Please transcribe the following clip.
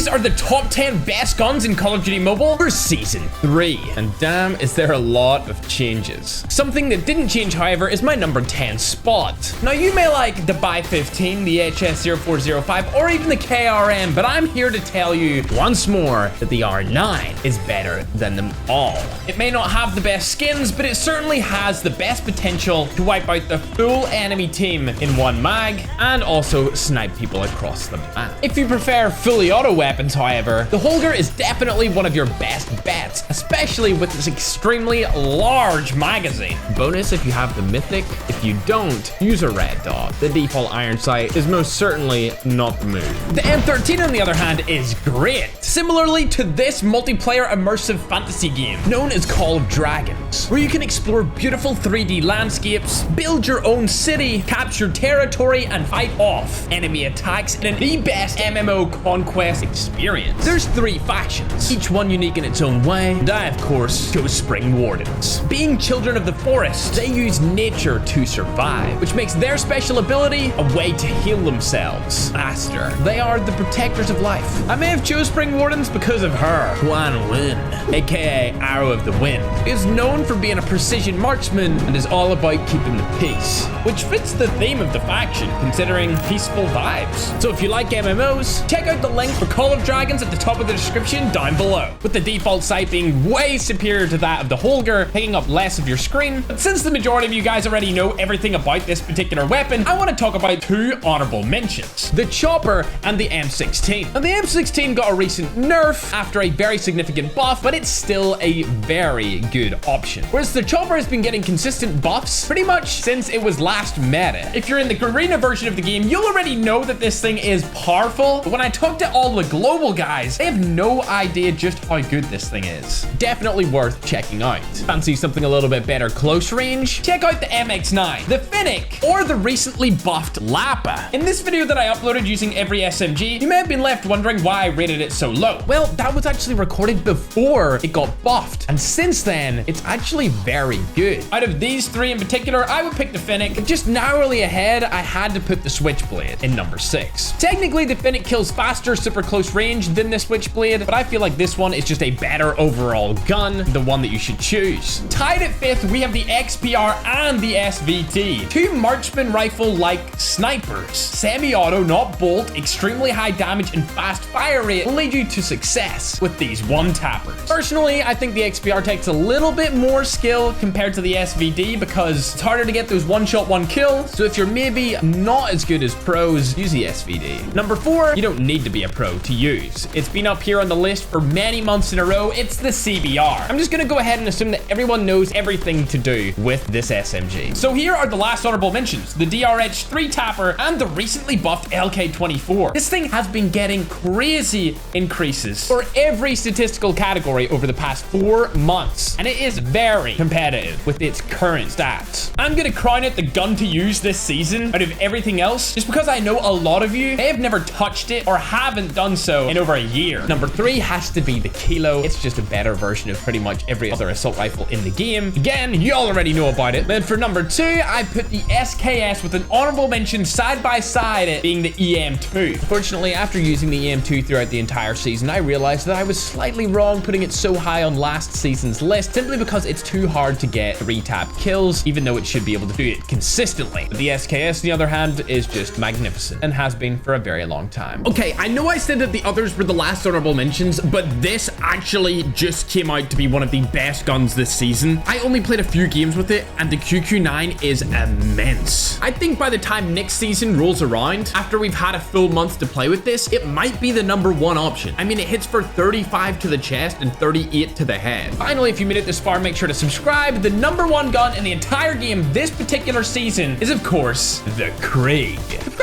these are the top 10 best guns in Call of Duty Mobile for Season 3. And damn, is there a lot of changes. Something that didn't change, however, is my number 10 spot. Now, you may like the Buy 15, the HS0405, or even the KRM, but I'm here to tell you once more that the R9 is better than them all. It may not have the best skins, but it certainly has the best potential to wipe out the full enemy team in one mag and also snipe people across the map. If you prefer fully auto weapons, however, the Holger is definitely one of your best bets, especially with its extremely large magazine. Bonus if you have the mythic. If you don't, use a red dot. The default iron sight is most certainly not the move. The M13, on the other hand, is great. Similarly to this multiplayer immersive fantasy game known as Call of Dragons, where you can explore beautiful 3D landscapes, build your own city, capture territory, and fight off enemy attacks in the best MMO conquest experience. There's 3 factions, each one unique in its own way, and I, of course, chose Spring Wardens. Being children of the forest, they use nature to survive, which makes their special ability a way to heal themselves faster. They are the protectors of life. I may have chose Spring Wardens because of her. Quan Win, aka Arrow of the Wind, is known for being a precision marksman and is all about keeping the peace, which fits the theme of the faction, considering peaceful vibes. So if you like MMOs, check out the link for Call of Dragons at the top of the description down below, with the default sight being way superior to that of the Holger, picking up less of your screen. But since the majority of you guys already know everything about this particular weapon, I want to talk about 2 honorable mentions: the Chopper and the M16. Now, the M16 got a recent nerf after a very significant buff, but it's still a very good option. Whereas the Chopper has been getting consistent buffs pretty much since it was last meta. If you're in the arena version of the game, you'll already know that this thing is powerful, but when I talk to all the global guys, they have no idea just how good this thing is. Definitely worth checking out. Fancy something a little bit better close range? Check out the MX9, the Finnick, or the recently buffed Lapa. In this video that I uploaded using every SMG, you may have been left wondering why I rated it so low. Well, that was actually recorded before it got buffed, and since then, it's actually very good. Out of these 3 in particular, I would pick the Finnick, but just narrowly ahead, I had to put the Switchblade in number 6. Technically, the Finnick kills faster super close range than the Switchblade, but I feel like this one is just a better overall gun, the one that you should choose. Tied at 5th, we have the XPR and the SVT, 2 marksman rifle-like snipers. Semi-auto, not bolt, extremely high damage and fast fire rate will lead you to success with these one-tappers. Personally, I think the XPR takes a little bit more skill compared to the SVD because it's harder to get those one-shot, one-kill, so if you're maybe not as good as pros, use the SVD. Number 4, you don't need to be a pro to use. It's been up here on the list for many months in a row. It's the CBR. I'm just gonna go ahead and assume that everyone knows everything to do with this SMG. So here are the last honorable mentions: the DRH 3-tapper and the recently buffed LK24. This thing has been getting crazy increases for every statistical category over the past 4 months, and it is very competitive with its current stats. I'm gonna crown it the gun to use this season out of everything else, just because I know a lot of you may have never touched it or haven't done so in over a year. Number 3 has to be the Kilo. It's just a better version of pretty much every other assault rifle in the game. Again, you already know about it. Then for number 2, I put the SKS with an honorable mention side by side, it being the EM2. Unfortunately, after using the EM2 throughout the entire season, I realized that I was slightly wrong putting it so high on last season's list, simply because it's too hard to get 3-tap kills, even though it should be able to do it consistently. But the SKS, on the other hand, is just magnificent and has been for a very long time. Okay, I know I said that the others were the last honorable mentions, but this actually just came out to be one of the best guns this season. I only played a few games with it, and the QQ9 is immense. I think by the time next season rolls around, after we've had a full month to play with this, it might be the number 1 option. I mean, it hits for 35 to the chest and 38 to the head. Finally, if you made it this far, make sure to subscribe. The number 1 gun in the entire game this particular season is, of course, the Krieg. Subscribe!